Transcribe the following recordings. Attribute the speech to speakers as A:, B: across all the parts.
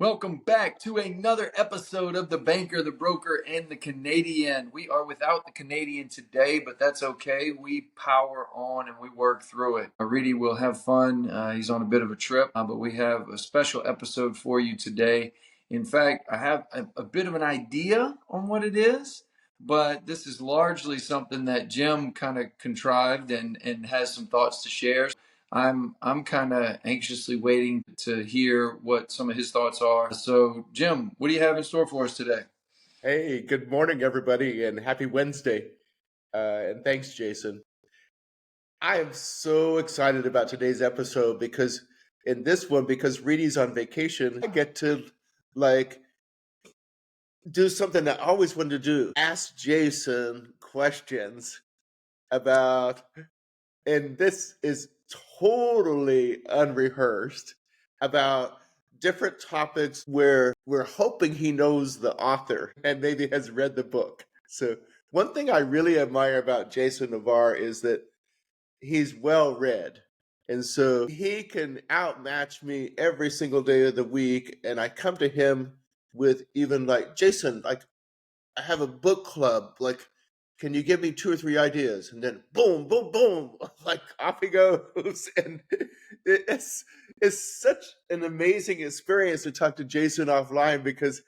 A: Welcome back to another episode of The Banker, the Broker, and the Canadian. We are without the Canadian today, but that's okay. We power on and we work through it. Reedy will have fun. He's on a bit of a trip, but we have a special episode for you today. In fact, I have a bit of an idea on what it is, but this is largely something that Jim kind of contrived and has some thoughts to share. I'm kind of anxiously waiting to hear what some of his thoughts are. So, Jim, what do you have in store for us today?
B: Hey, good morning, everybody, and happy Wednesday. And thanks, Jason. I am so excited about today's episode because Reedy's on vacation, I get to like do something I always wanted to do. Ask Jason questions about, and this is totally unrehearsed, about different topics where we're hoping he knows the author and maybe has read the book. So, one thing I really admire about Jason Navarre is that he's well read. And so he can outmatch me every single day of the week. And I come to him with even like, Jason, like, I have a book club. Like, can you give me two or three ideas? And then boom, boom, boom, like off he goes. And it's it's such an amazing experience to talk to Jason offline because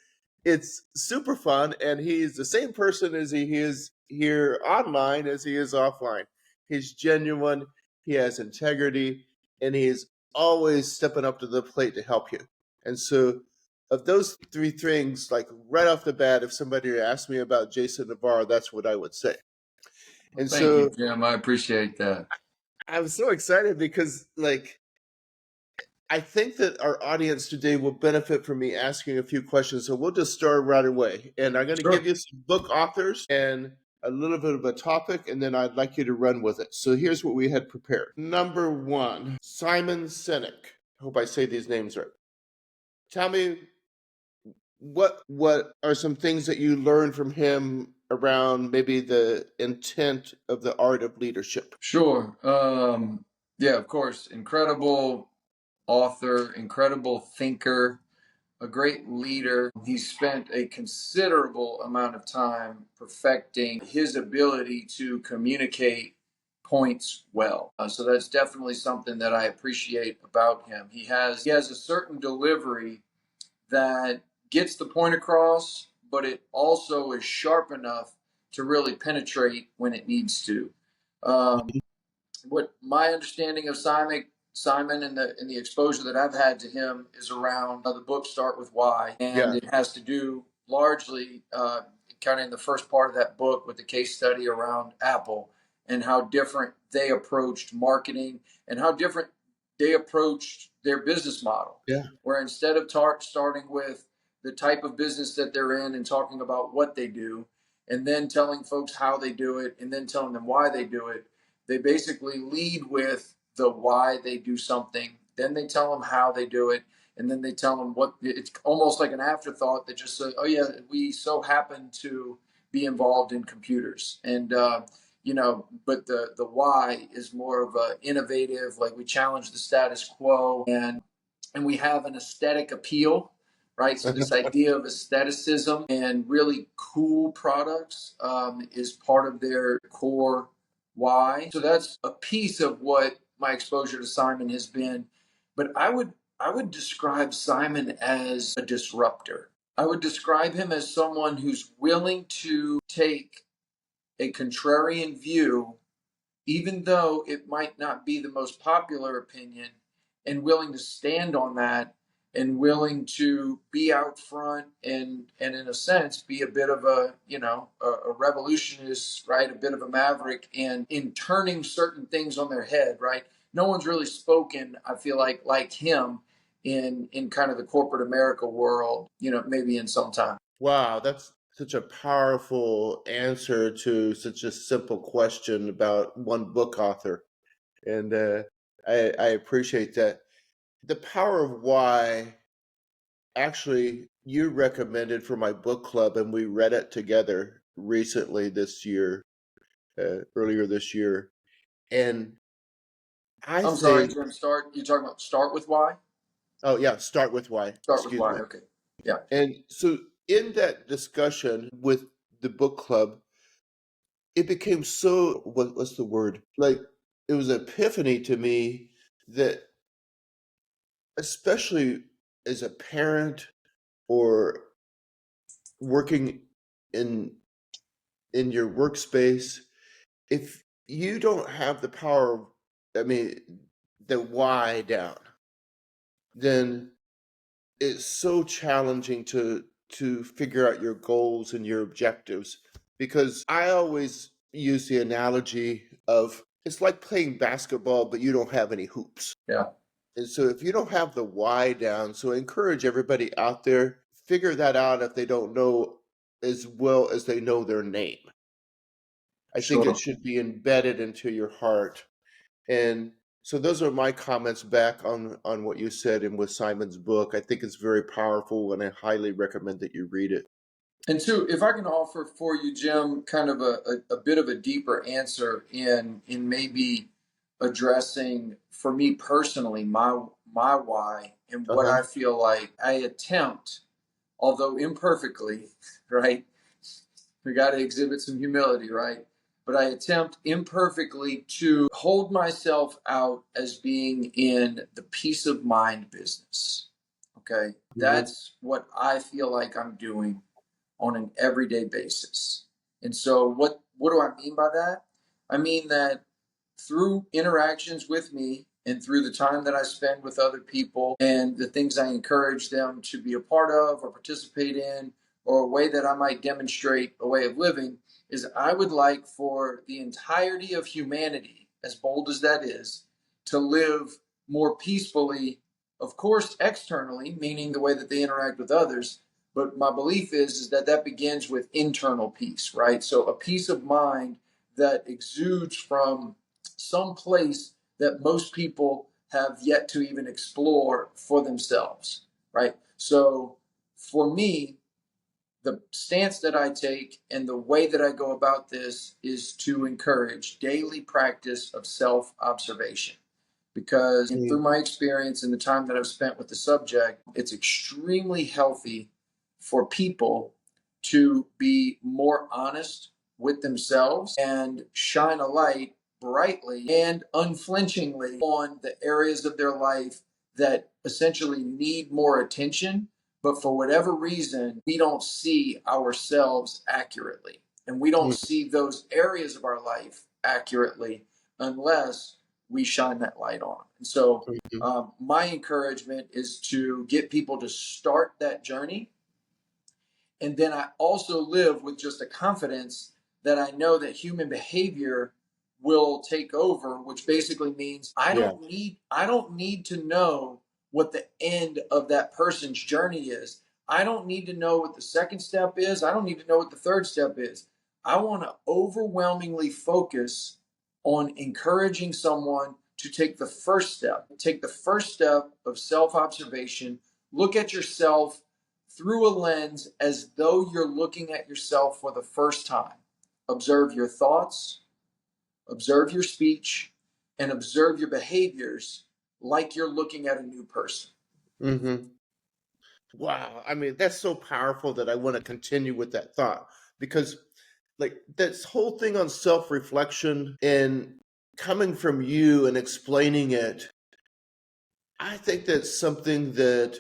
B: it's super fun, and he's the same person as he is here online as he is offline. He's genuine, he has integrity, and he's always stepping up to the plate to help you. And so of those three things, like right off the bat, if somebody asked me about Jason Navarro, that's what I would say. And
A: Thank you,
B: so
A: Jim. I appreciate that.
B: I'm so excited because, like, I think that our audience today will benefit from me asking a few questions. So we'll just start right away. And I'm going to give
A: Sure.
B: you some book authors and a little bit of a topic, and then I'd like you to run with it. So here's what we had prepared. Number one, Simon Sinek. I hope I say these names right. Tell me what are some things that you learned from him around maybe the intent of the art of leadership?
A: Sure. Yeah, of course. Incredible author, incredible thinker, a great leader. He spent a considerable amount of time perfecting his ability to communicate points well. So that's definitely something that I appreciate about him. He has a certain delivery that gets the point across, but it also is sharp enough to really penetrate when it needs to. Um, what my understanding of Simon and the exposure that I've had to him is around the book Start With Why, and
B: Yeah.
A: it has to do largely kind of in the first part of that book with the case study around Apple and how different they approached marketing and how different they approached their business model.
B: Yeah.
A: Where instead of starting with the type of business that they're in and talking about what they do, and then telling folks how they do it, and then telling them why they do it, they basically lead with the why they do something. Then they tell them how they do it. And then they tell them what it's almost like an afterthought that just says, oh, yeah, we so happen to be involved in computers. And, but the why is more of a innovative, like we challenge the status quo and we have an aesthetic appeal, right? So this idea of aestheticism and really cool products is part of their core why. So that's a piece of what my exposure to Simon has been. But I would describe Simon as a disruptor. I would describe him as someone who's willing to take a contrarian view, even though it might not be the most popular opinion, and willing to stand on that and willing to be out front and in a sense be a bit of a revolutionist, right, a bit of a maverick, and in turning certain things on their head, right. No one's really spoken, I feel like him in kind of the corporate America world, maybe in some time.
B: Wow, that's such a powerful answer to such a simple question about one book author. And I appreciate that. The Power of Why, actually, you recommended for my book club, and we read it together recently this year, earlier this year. And I
A: I'm sorry,
B: think,
A: Jim. You're talking about Start With Why?
B: Oh, yeah, start with why.
A: Start with
B: Excuse
A: why.
B: me.
A: Okay. Yeah.
B: And so in that discussion with the book club, it became so, what's the word? Like, it was an epiphany to me that, especially as a parent or working in your workspace, if you don't have the power, I mean, the why down, then it's so challenging to figure out your goals and your objectives, because I always use the analogy of it's like playing basketball but you don't have any hoops.
A: Yeah.
B: And so if you don't have the why down, so I encourage everybody out there, figure that out if they don't know as well as they know their name. I think it
A: Sure.
B: should be embedded into your heart. And so those are my comments back on what you said and with Simon's book. I think it's very powerful and I highly recommend that you read it.
A: And two, if I can offer for you, Jim, kind of a bit of a deeper answer in maybe addressing for me personally my why and what
B: Uh-huh.
A: I feel like I attempt, although imperfectly, right? We got to exhibit some humility, right? But I attempt imperfectly to hold myself out as being in the peace of mind business. Okay.
B: Hmm.
A: That's what I feel like I'm doing on an everyday basis. And so what do I mean by that? I mean that through interactions with me and through the time that I spend with other people and the things I encourage them to be a part of or participate in, or a way that I might demonstrate a way of living, is I would like for the entirety of humanity, as bold as that is, to live more peacefully, of course, externally, meaning the way that they interact with others. But my belief is that that begins with internal peace, right? So a peace of mind that exudes from some place that most people have yet to even explore for themselves, right? So for me, the stance that I take and the way that I go about this is to encourage daily practice of self observation. Because through my experience and the time that I've spent with the subject, it's extremely healthy for people to be more honest with themselves and shine a light brightly and unflinchingly on the areas of their life that essentially need more attention, but for whatever reason, we don't see ourselves accurately. And we don't see those areas of our life accurately unless we shine that light on. And so,
B: Hmm.
A: my encouragement is to get people to start that journey. And then I also live with just a confidence that I know that human behavior will take over, which basically means
B: Yeah.
A: I don't need to know what the end of that person's journey is. I don't need to know what the second step is. I don't need to know what the third step is. I want to overwhelmingly focus on encouraging someone to take the first step. Take the first step of self-observation. Look at yourself through a lens as though you're looking at yourself for the first time. Observe your thoughts, observe your speech, and observe your behaviors like you're looking at a new person.
B: Hmm. Wow. I mean, that's so powerful that I want to continue with that thought, because like this whole thing on self-reflection and coming from you and explaining it, I think that's something that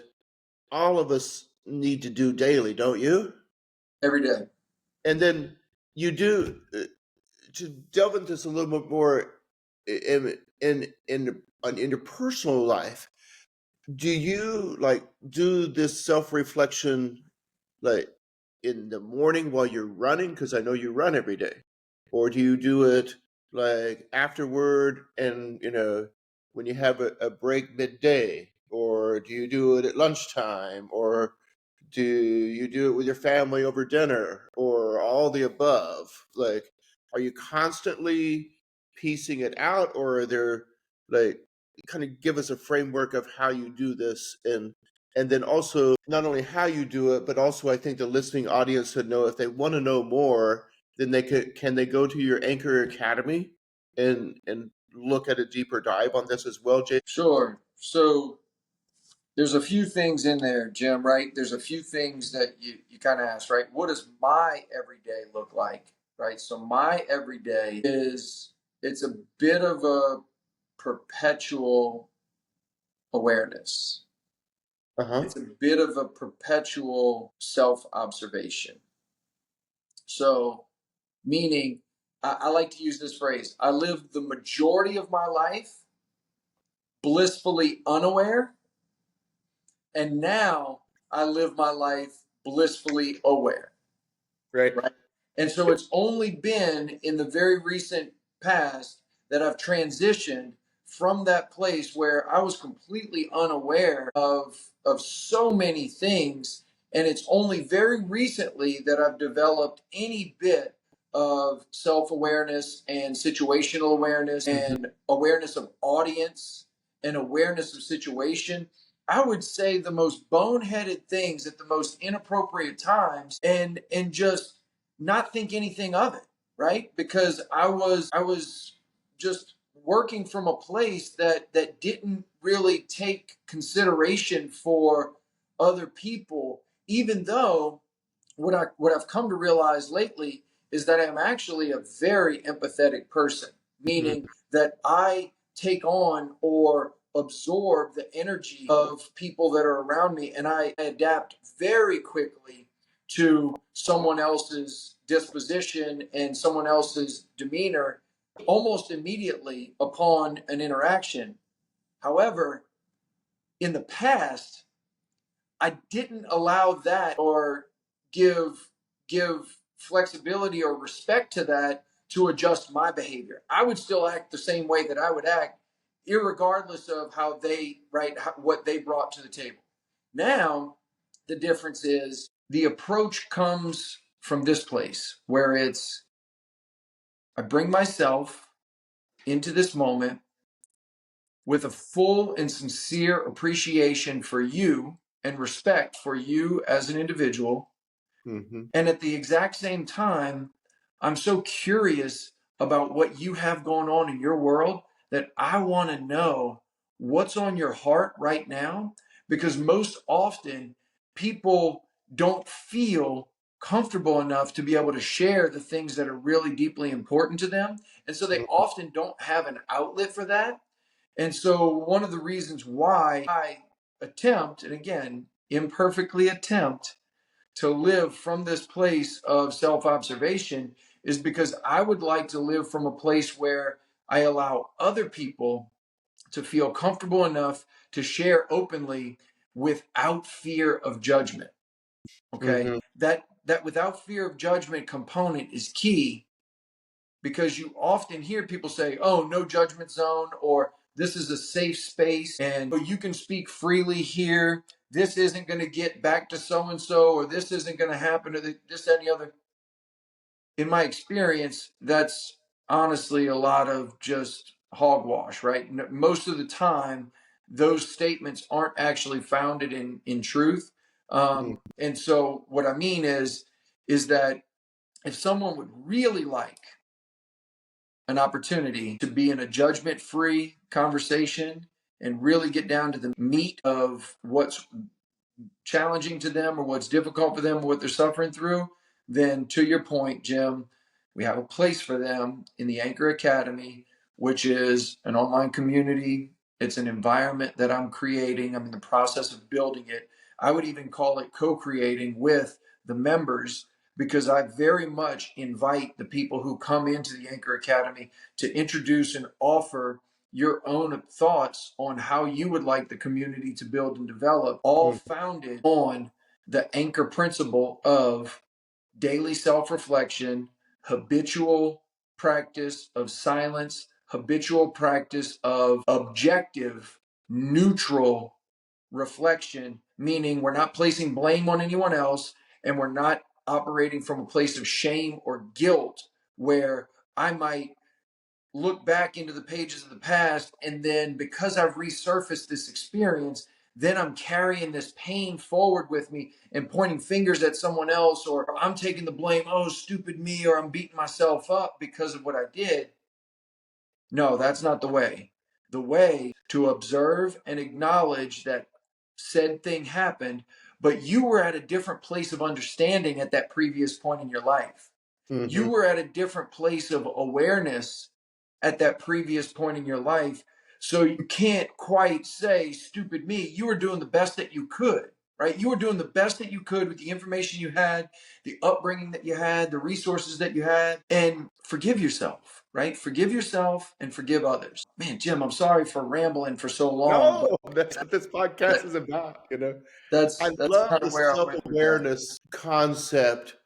B: all of us need to do daily, don't you?
A: Every day.
B: And then you do, to delve into this a little bit more in your personal life. Do you like do this self-reflection like in the morning while you're running? Because I know you run every day. Or do you do it like afterward and, when you have a break midday? Or do you do it at lunchtime? Or do you do it with your family over dinner? Or all the above? Like, are you constantly piecing it out? Or are there like, kind of give us a framework of how you do this, and then also not only how you do it, but also I think the listening audience should know if they want to know more, then can they go to your Anchor Academy and look at a deeper dive on this as well, Jay?
A: Sure. So there's a few things in there, Jim, right? There's a few things that you kind of ask, right? What does my everyday look like, right? So my everyday it's a bit of a perpetual awareness.
B: Uh-huh.
A: It's a bit of a perpetual self-observation. So, meaning, I like to use this phrase, I live the majority of my life blissfully unaware, and now I live my life blissfully aware,
B: Right.
A: right? And so it's only been in the very recent past that I've transitioned from that place where I was completely unaware of so many things. And it's only very recently that I've developed any bit of self-awareness and situational awareness
B: Mm-hmm.
A: and awareness of audience and awareness of situation. I would say the most boneheaded things at the most inappropriate times, and just not think anything of it, right? Because I was just working from a place that didn't really take consideration for other people, even though what I've come to realize lately is that I'm actually a very empathetic person, meaning that I take on or absorb the energy of people that are around me, and I adapt very quickly to someone else's disposition and someone else's demeanor almost immediately upon an interaction. However, in the past, I didn't allow that or give flexibility or respect to that to adjust my behavior. I would still act the same way that I would act, irregardless of how they what they brought to the table. Now, the difference is the approach comes from this place where it's I bring myself into this moment with a full and sincere appreciation for you and respect for you as an individual.
B: Mm-hmm.
A: And at the exact same time, I'm so curious about what you have going on in your world that I want to know what's on your heart right now. Because most often, people don't feel comfortable enough to be able to share the things that are really deeply important to them. And so they often don't have an outlet for that. And so, one of the reasons why I attempt, and again, imperfectly attempt, to live from this place of self observation is because I would like to live from a place where I allow other people to feel comfortable enough to share openly without fear of judgment. Okay.
B: Mm-hmm.
A: That without fear of judgment component is key, because you often hear people say, oh, no judgment zone, or this is a safe space and you can speak freely here. This isn't going to get back to so and so, or this isn't going to happen to this, that, and the other. In my experience, that's honestly a lot of just hogwash, right? Most of the time, those statements aren't actually founded in truth. And so, what I mean is that if someone would really like an opportunity to be in a judgment free conversation and really get down to the meat of what's challenging to them or what's difficult for them or what they're suffering through, then to your point, Jim, we have a place for them in the Anchor Academy, which is an online community. It's an environment that I'm creating. I'm in the process of building it. I would even call it co-creating with the members, because I very much invite the people who come into the Anchor Academy to introduce and offer your own thoughts on how you would like the community to build and develop, all founded on the anchor principle of daily self reflection, habitual practice of silence, habitual practice of objective, neutral reflection, meaning we're not placing blame on anyone else and we're not operating from a place of shame or guilt where I might look back into the pages of the past, and then because I've resurfaced this experience, then I'm carrying this pain forward with me and pointing fingers at someone else, or I'm taking the blame, oh, stupid me, or I'm beating myself up because of what I did. No, that's not the way. The way to observe and acknowledge that said thing happened, but you were at a different place of understanding at that previous point in your life. You
B: Hmm.
A: were at a different place of awareness at that previous point in your life. So you can't quite say, stupid me. You were doing the best that you could, right? You were doing the best that you could with the information you had, the upbringing that you had, the resources that you had, and forgive yourself, right? Forgive yourself and forgive others. Man, Jim, I'm sorry for rambling for so long, but
B: No, that's what this podcast
A: that,
B: is about. I
A: that's
B: love
A: kind
B: the
A: of where I went with that.
B: self-awareness concept.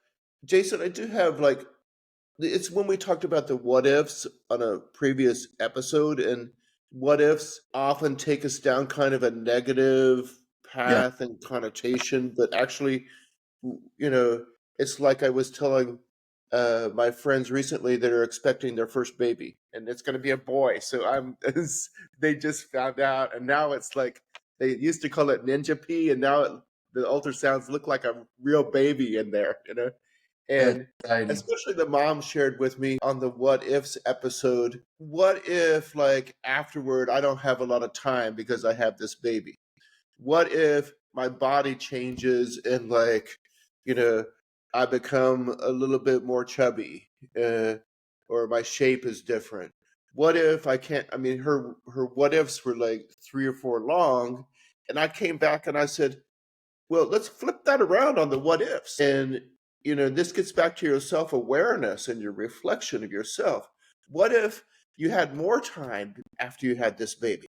B: Jason, I do have like, it's when we talked about the what ifs on a previous episode, and what ifs often take us down kind of a negative
A: Yeah,
B: path and connotation, but actually, you know, it's like I was telling my friends recently that are expecting their first baby, and it's going to be a boy. So they just found out, and now it's like they used to call it ninja pee, and now the ultrasounds look like a real baby in there.
A: that's
B: And
A: exciting.
B: especially the mom shared with me on the what ifs episode, what if like afterward I don't have a lot of time because I have this baby? What if my body changes and like, you know, I become a little bit more chubby, uh, or my shape is different? What if I can't? I mean, her what ifs were like 3 or 4 long, and I came back and I said, well, let's flip that around on the what ifs. And, this gets back to your self awareness and your reflection of yourself. What if you had more time after you had this baby?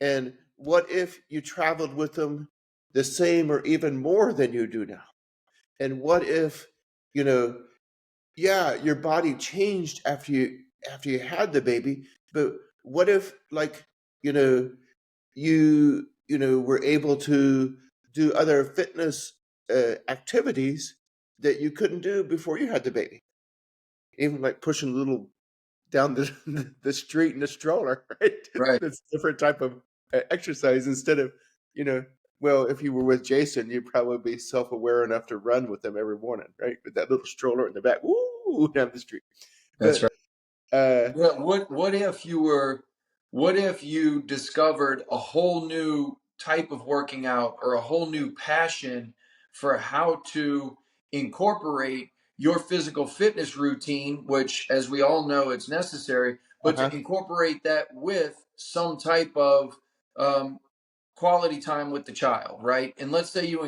B: And what if you traveled with them the same or even more than you do now? And what if, you know, yeah, your body changed after you had the baby, but what if like, you know, you were able to do other fitness activities that you couldn't do before you had the baby, even like pushing a little down the the street in a stroller, right?
A: Right.
B: That's a different type of exercise instead of, you know, well, if you were with Jason, you'd probably be self-aware enough to run with him every morning, right? With that little stroller in the back, woo, down the street.
A: That's
B: But
A: right.
B: uh,
A: Yeah, what if you discovered a whole new type of working out or a whole new passion for how to incorporate your physical fitness routine, which as we all know it's necessary, but
B: uh-huh,
A: to incorporate that with some type of um, quality time with the child, right? And
B: yeah,
A: let's say you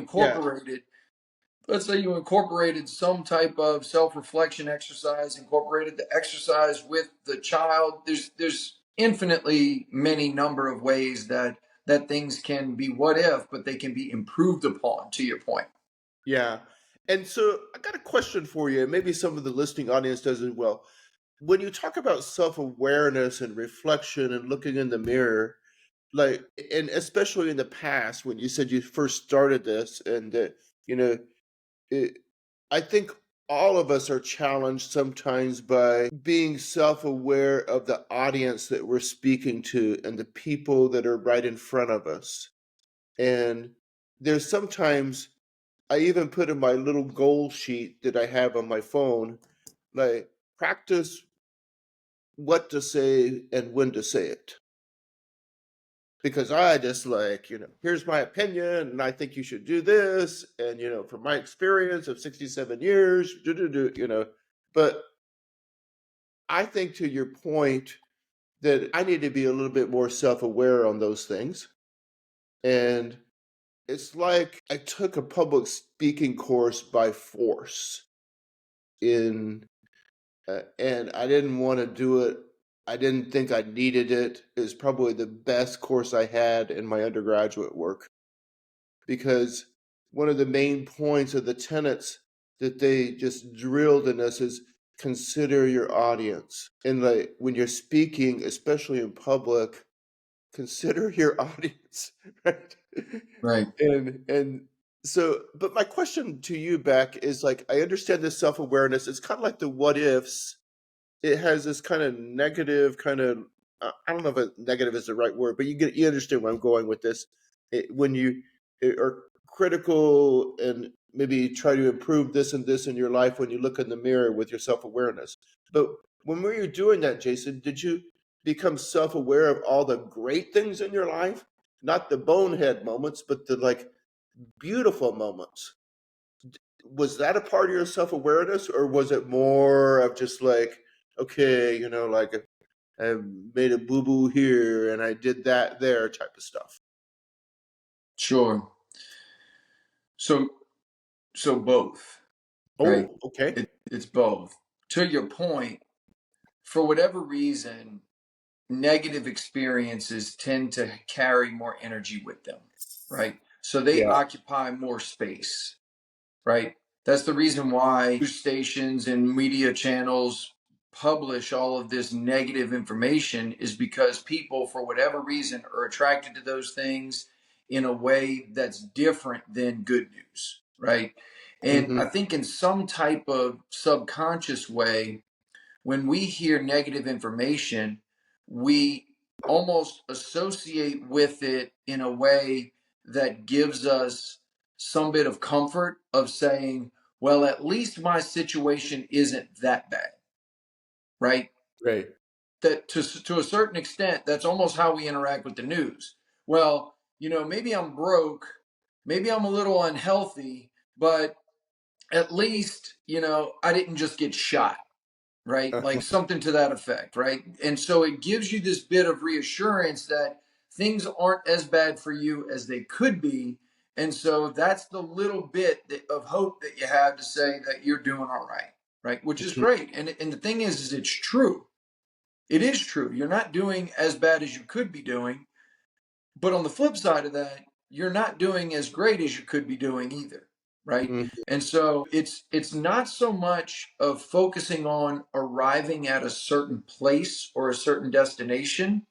A: incorporated some type of self-reflection exercise, incorporated the exercise with the child. There's infinitely many number of ways that things can be what if, but they can be improved upon, to your point.
B: yeah. And so I got a question for you, and maybe some of the listening audience does as well. When you talk about self-awareness and reflection and looking in the mirror, like, and especially in the past when you said you first started this, and that, you know, it, I think all of us are challenged sometimes by being self-aware of the audience that we're speaking to and the people that are right in front of us. And there's sometimes I even put in my little goal sheet that I have on my phone, like, practice what to say and when to say it. Because I just like, here's my opinion, and I think you should do this. And, from my experience of 67 years, but I think to your point that I need to be a little bit more self aware on those things. And it's like I took a public speaking course by force in and I didn't want to do it. I didn't think I needed it. It was probably the best course I had in my undergraduate work because one of the main points of the tenets that they just drilled in us is consider your audience. And like when you're speaking, especially in public, consider your audience, right?
A: Right.
B: And so, but my question to you, Beck, is like I understand this self-awareness. It's kind of like the what ifs. It has this kind of negative kind of I don't know if negative is the right word, but you understand where I'm going with this. When you are critical and maybe try to improve this and this in your life when you look in the mirror with your self-awareness. But when we were doing that, Jason, did you become self-aware of all the great things in your life? not the bonehead moments, but the like beautiful moments. Was that a part of your self-awareness, or was it more of just like, okay, like I made a boo-boo here and I did that there type of stuff?
A: Sure. So both, right?
B: Oh, okay.
A: It's both. To your point, for whatever reason, negative experiences tend to carry more energy with them, right? So they
B: Yeah.
A: occupy more space, right? That's the reason why news stations and media channels publish all of this negative information, is because people, for whatever reason, are attracted to those things in a way that's different than good news, right? And
B: Mm-hmm.
A: I think in some type of subconscious way, when we hear negative information, we almost associate with it in a way that gives us some bit of comfort of saying, well, at least my situation isn't that bad, right?
B: Right.
A: That to a certain extent, that's almost how we interact with the news. Well, maybe I'm broke, maybe I'm a little unhealthy, but at least, I didn't just get shot, right? Like something to that effect, right? And so it gives you this bit of reassurance that things aren't as bad for you as they could be. And so that's the little bit of hope that you have to say that you're doing all right, right? Which is great. And the thing is it's true. It is true. You're not doing as bad as you could be doing. But on the flip side of that, you're not doing as great as you could be doing either, right?
B: Mm-hmm.
A: And so it's not so much of focusing on arriving at a certain place or a certain destination,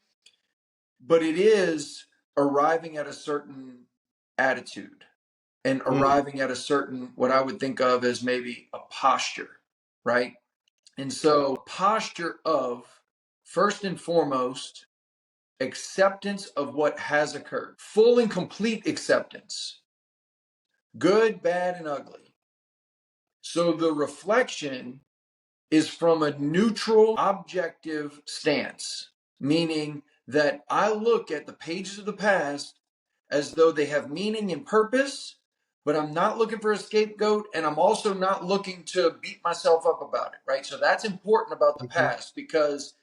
A: but it is arriving at a certain attitude and arriving at a certain, what I would think of as maybe a posture, right? And
B: Okay.
A: so posture of, first and foremost, acceptance of what has occurred, full and complete acceptance, good, bad, and ugly. So the reflection is from a neutral, objective stance, meaning that I look at the pages of the past as though they have meaning and purpose, but I'm not looking for a scapegoat, and I'm also not looking to beat myself up about it, right? So that's important about the
B: Mm-hmm.
A: past, because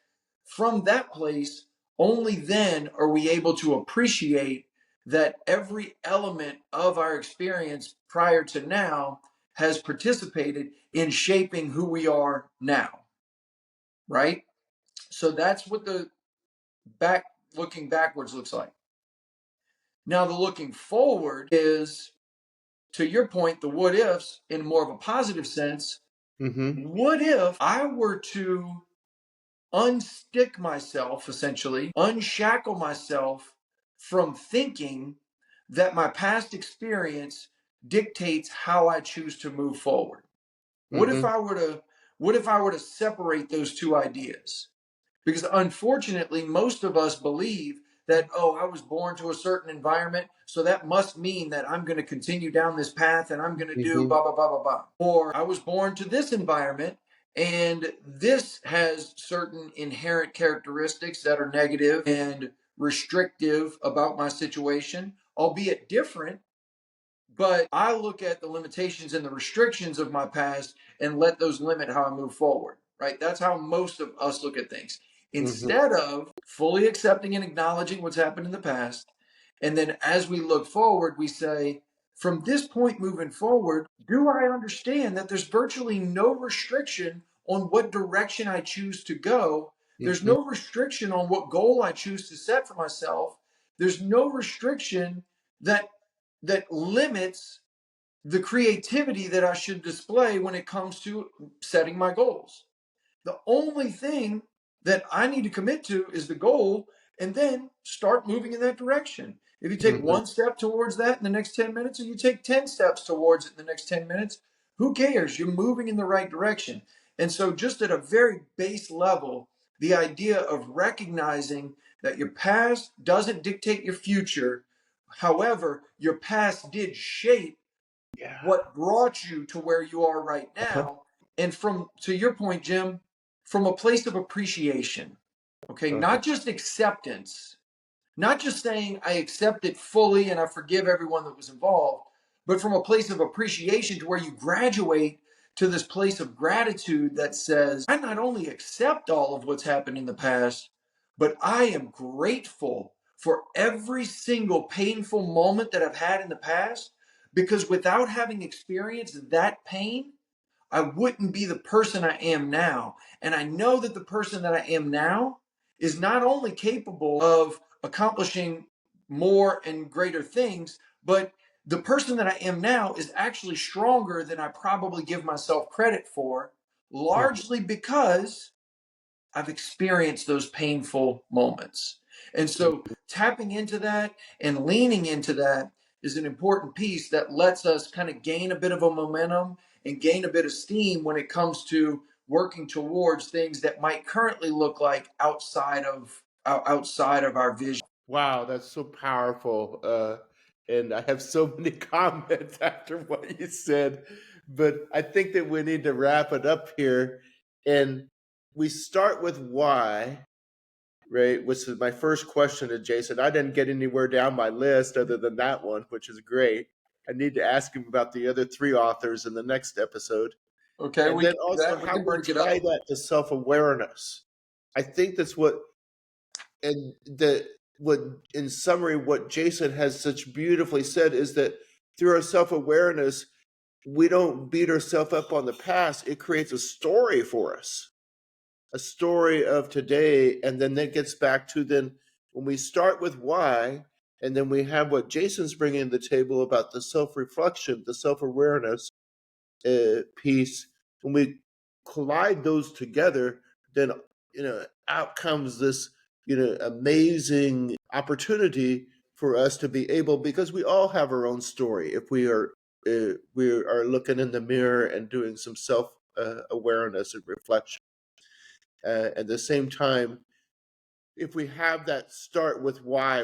A: from that place, only then are we able to appreciate that every element of our experience prior to now has participated in shaping who we are now, right? So that's what the back looking backwards looks like. Now, the looking forward is, to your point, the what ifs in more of a positive sense.
B: Mm-hmm.
A: What if I were to unstick myself, essentially, unshackle myself from thinking that my past experience dictates how I choose to move forward? What if
B: Mm-hmm.
A: I were to separate those two ideas? Because unfortunately, most of us believe that, oh, I was born to a certain environment, so that must mean that I'm going to continue down this path and I'm going to do
B: Mm-hmm.
A: blah, blah, blah, blah, blah. Or I was born to this environment and this has certain inherent characteristics that are negative and restrictive about my situation, albeit different. But I look at the limitations and the restrictions of my past and let those limit how I move forward, right? That's how most of us look at things.
B: Mm-hmm.
A: Instead of fully accepting and acknowledging what's happened in the past. And then as we look forward, we say, from this point moving forward, do I understand that there's virtually no restriction on what direction I choose to go? There's
B: Mm-hmm.
A: no restriction on what goal I choose to set for myself. There's no restriction that limits the creativity that I should display when it comes to setting my goals. The only thing that I need to commit to is the goal, and then start moving in that direction. If you take
B: Mm-hmm.
A: one step towards that in the next 10 minutes, or you take 10 steps towards it in the next 10 minutes, who cares? You're moving in the right direction. And so, just at a very base level, the idea of recognizing that your past doesn't dictate your future. However, your past did shape
B: Yeah.
A: what brought you to where you are right
B: Uh-huh.
A: now. And from, to your point, Jim, from a place of appreciation, okay,
B: Uh-huh.
A: not just acceptance, Not just saying I accept it fully and I forgive everyone that was involved, but from a place of appreciation to where you graduate to this place of gratitude that says, I not only accept all of what's happened in the past, but I am grateful for every single painful moment that I've had in the past, because without having experienced that pain, I wouldn't be the person I am now. And I know that the person that I am now is not only capable of accomplishing more and greater things, but the person that I am now is actually stronger than I probably give myself credit for, largely because I've experienced those painful moments. And so tapping into that and leaning into that is an important piece that lets us kind of gain a bit of a momentum and gain a bit of steam when it comes to working towards things that might currently look like outside of our vision.
B: Wow, that's so powerful. And I have so many comments after what you said, but I think that we need to wrap it up here. And we start with why, right? Which is my first question to Jason. I didn't get anywhere down my list other than that one, which is great. I need to ask him about the other three authors in the next episode.
A: Okay,
B: And
A: we
B: then
A: can do
B: also
A: that. We
B: how
A: can
B: we
A: break it
B: tie
A: up.
B: that to self-awareness. I think that's what, and the what in summary, what Jason has such beautifully said is that through our self-awareness, we don't beat ourselves up on the past. It creates a story for us, a story of today. And then that gets back to then when we start with why, and then we have what Jason's bringing to the table about the self-reflection, the self-awareness piece. When we collide those together, then out comes this amazing opportunity for us to be able, because we all have our own story. If we are looking in the mirror and doing some self awareness and reflection, at the same time, if we have that start with why,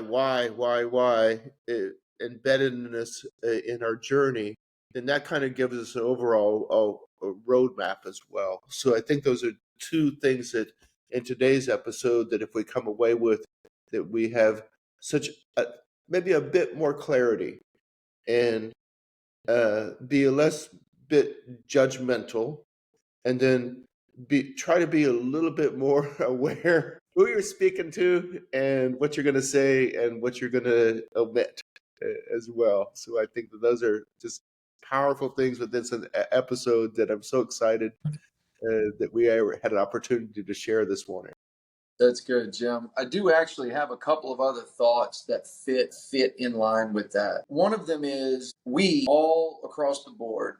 B: embedded in us in our journey, then that kind of gives us an overall a roadmap as well. So I think those are two things that in today's episode that if we come away with, that we have such maybe a bit more clarity and be a less bit judgmental, and then try to be a little bit more aware who you're speaking to and what you're going to say and what you're going to omit as well. So I think that those are just powerful things within this episode that I'm so excited that we had an opportunity to share this morning.
A: That's good, Jim. I do actually have a couple of other thoughts that fit in line with that. One of them is we all across the board,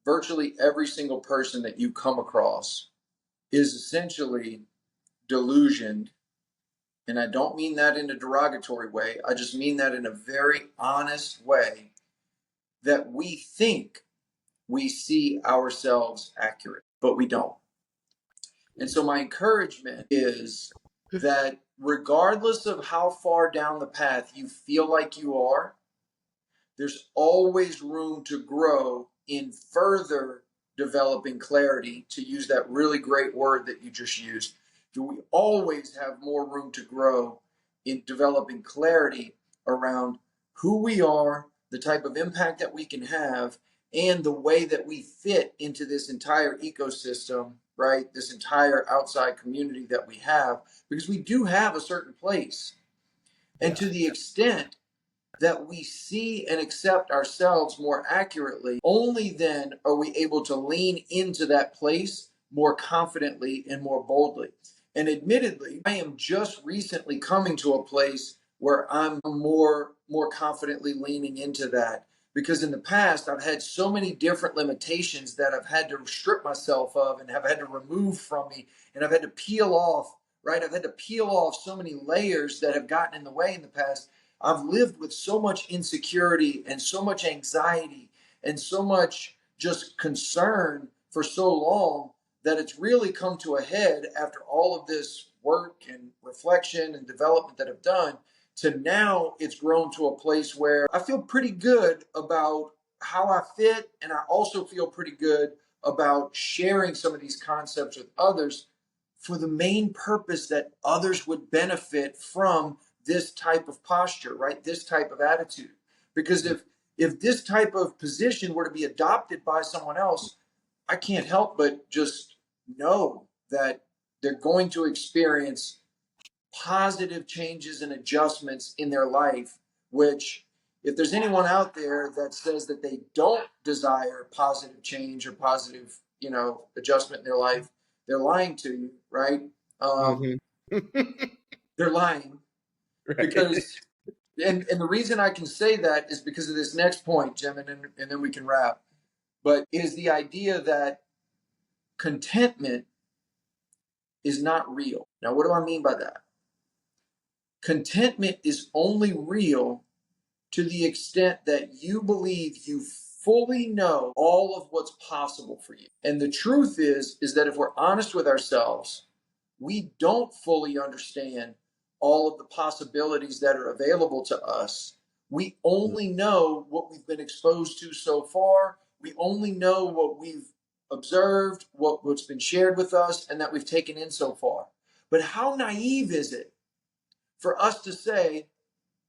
A: virtually every single person that you come across is essentially delusioned. And I don't mean that in a derogatory way. I just mean that in a very honest way, that we think we see ourselves accurate, but we don't. And so my encouragement is that regardless of how far down the path you feel like you are, there's always room to grow in further developing clarity, to use that really great word that you just used. Do we always have more room to grow in developing clarity around who we are, the type of impact that we can have, and the way that we fit into this entire ecosystem, right? This entire outside community that we have, because we do have a certain place. And
B: Yeah.
A: to the extent that we see and accept ourselves more accurately, only then are we able to lean into that place more confidently and more boldly. And admittedly, I am just recently coming to a place where I'm more confidently leaning into that, because in the past I've had so many different limitations that I've had to strip myself of and have had to remove from me, and I've had to peel off, right? I've had to peel off so many layers that have gotten in the way in the past. I've lived with so much insecurity and so much anxiety and so much just concern for so long that it's really come to a head after all of this work and reflection and development that I've done, to now it's grown to a place where I feel pretty good about how I fit, and I also feel pretty good about sharing some of these concepts with others for the main purpose that others would benefit from this type of posture, right? This type of attitude. Because if this type of position were to be adopted by someone else, I can't help but just know that they're going to experience positive changes and adjustments in their life, which if there's anyone out there that says that they don't desire positive change or positive, adjustment in their life, they're lying to you, right?
B: Mhm.
A: They're lying
B: Right.
A: because, and the reason I can say that is because of this next point, Jim, and then we can wrap. But is the idea that contentment is not real. Now, what do I mean by that? Contentment is only real to the extent that you believe you fully know all of what's possible for you. And the truth is that if we're honest with ourselves, we don't fully understand all of the possibilities that are available to us. We only know what we've been exposed to so far. We only know what we've observed, what's been shared with us, and that we've taken in so far. But how naive is it for us to say,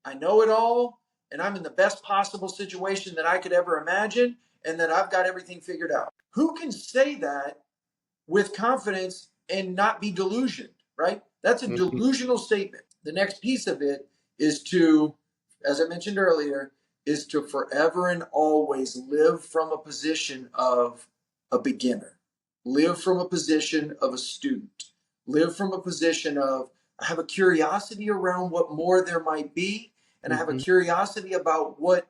A: I know it all, and I'm in the best possible situation that I could ever imagine, and that I've got everything figured out? Who can say that with confidence and not be delusioned, right? That's a
B: Mhm.
A: delusional statement. The next piece of it is to, as I mentioned earlier, is to forever and always live from a position of a beginner, live from a position of a student, live from a position of, I have a curiosity around what more there might be, and I have a
B: Mhm.
A: curiosity about what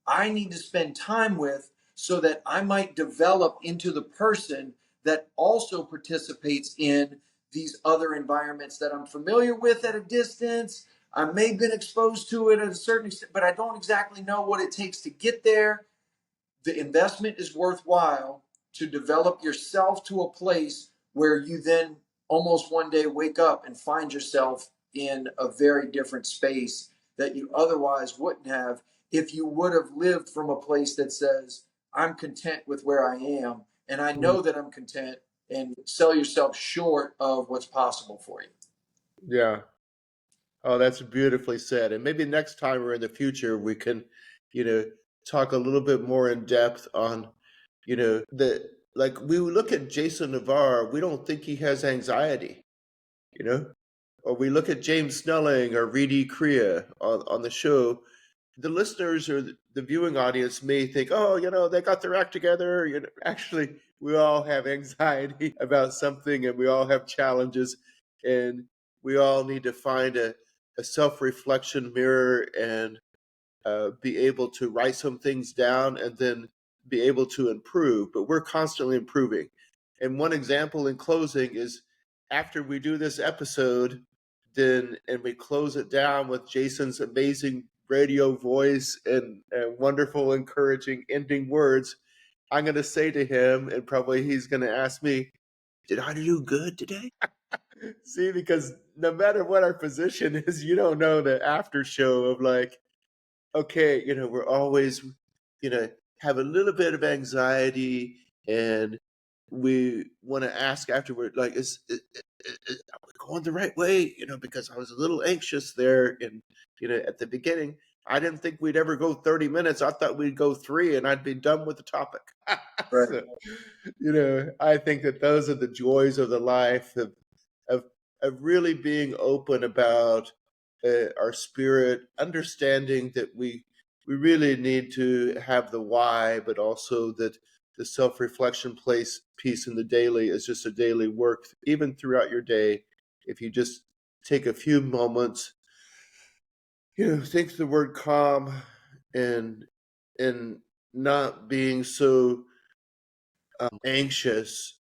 A: I need to spend time with so that I might develop into the person that also participates in these other environments that I'm familiar with at a distance. I may have been exposed to it at a certain extent, but I don't exactly know what it takes to get there. The investment is worthwhile to develop yourself to a place where you then almost one day wake up and find yourself in a very different space that you otherwise wouldn't have if you would have lived from a place that says, I'm content with where I am, and I
B: Mhm.
A: know that I'm content, and sell yourself short of what's possible for you.
B: Yeah. Oh, that's beautifully said. And maybe next time or in the future, we can, you know, talk a little bit more in depth on, the like we look at Jason Navarre, we don't think he has anxiety, you know, or we look at James Snelling or Reedy Kriya on the show. The listeners or the viewing audience may think, oh, they got their act together. Actually, we all have anxiety about something, and we all have challenges, and we all need to find a self-reflection mirror and be able to write some things down and then be able to improve. But we're constantly improving. And one example in closing is after we do this episode, then and we close it down with Jason's amazing radio voice and wonderful, encouraging ending words. I'm going to say to him, and probably he's going to ask me, did I do good today? See, because no matter what our position is, you don't know the after show of like, okay, we're always, you know, have a little bit of anxiety and we want to ask afterward, like, are we going the right way? Because I was a little anxious there. And, at the beginning, I didn't think we'd ever go 30 minutes. I thought we'd go 3 and I'd be done with the topic.
A: Right.
B: So, I think that those are the joys of the life of of really being open about our spirit, understanding that we really need to have the why, but also that the self-reflection place piece in the daily is just a daily work, even throughout your day. If you just take a few moments, think the word calm and and not being so anxious,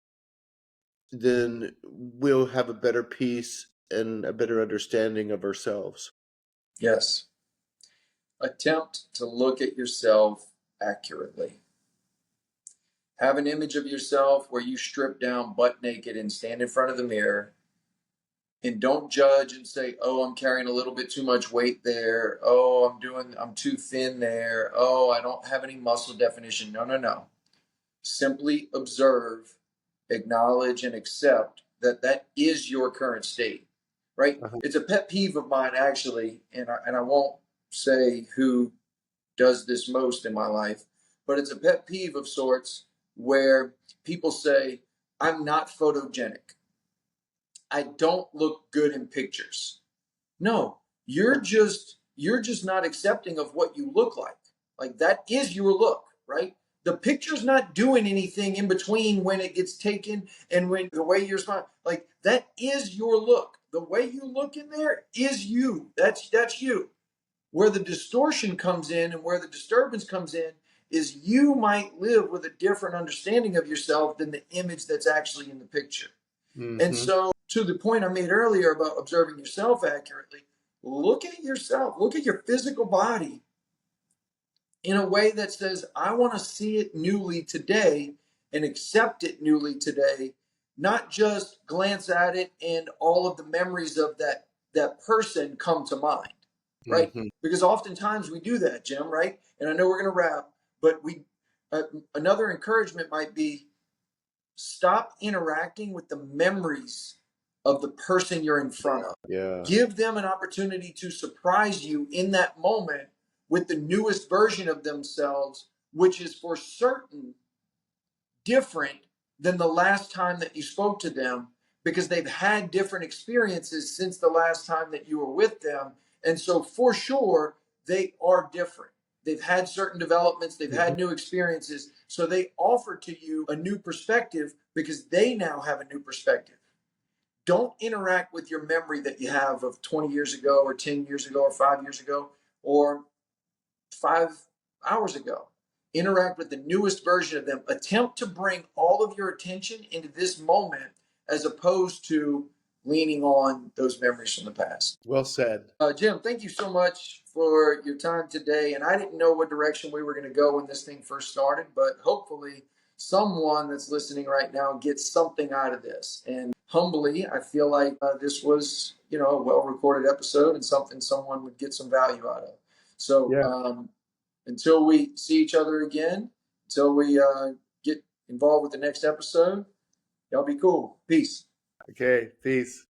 B: then we'll have a better peace and a better understanding of ourselves.
A: Yes. Attempt to look at yourself accurately. Have an image of yourself where you strip down butt naked and stand in front of the mirror, and don't judge and say, oh, I'm carrying a little bit too much weight there. Oh, I'm too thin there. Oh, I don't have any muscle definition. No, no, no. Simply observe, acknowledge, and accept that that is your current state. right?
B: Uh-huh.
A: It's a pet peeve of mine, actually, and I won't say who does this most in my life, but it's a pet peeve of sorts where people say, I'm not photogenic. I don't look good in pictures. No, you're just not accepting of what you look like. Like that is your look, right? The picture's not doing anything in between when it gets taken and when the way you're smiling. Like that is your look. The way you look in there is you. That's you. Where the distortion comes in and where the disturbance comes in is you might live with a different understanding of yourself than the image that's actually in the picture. And
B: Mm-hmm.
A: so, to the point I made earlier about observing yourself accurately, look at yourself, look at your physical body in a way that says, I want to see it newly today and accept it newly today, not just glance at it and all of the memories of that person come to mind, right?
B: Mm-hmm.
A: Because oftentimes we do that, Jim, right? And I know we're going to wrap, but another encouragement might be stop interacting with the memories of the person you're in front of.
B: Yeah.
A: Give them an opportunity to surprise you in that moment with the newest version of themselves, which is for certain different than the last time that you spoke to them because they've had different experiences since the last time that you were with them. And so, for sure, they are different. They've had certain developments, they've
B: Mm-hmm.
A: had new experiences. So, they offer to you a new perspective because they now have a new perspective. Don't interact with your memory that you have of 20 years ago, or 10 years ago, or 5 years ago, or 5 hours ago. Interact with the newest version of them. Attempt to bring all of your attention into this moment as opposed to leaning on those memories from the past.
B: Well said.
A: Jim, thank you so much for your time today. And I didn't know what direction we were going to go when this thing first started, but hopefully, someone that's listening right now gets something out of this. And humbly, I feel like this was, a well-recorded episode and something someone would get some value out of. So,
B: Yeah.
A: until we see each other again, until we get involved with the next episode, y'all be cool. Peace.
B: Okay. Peace.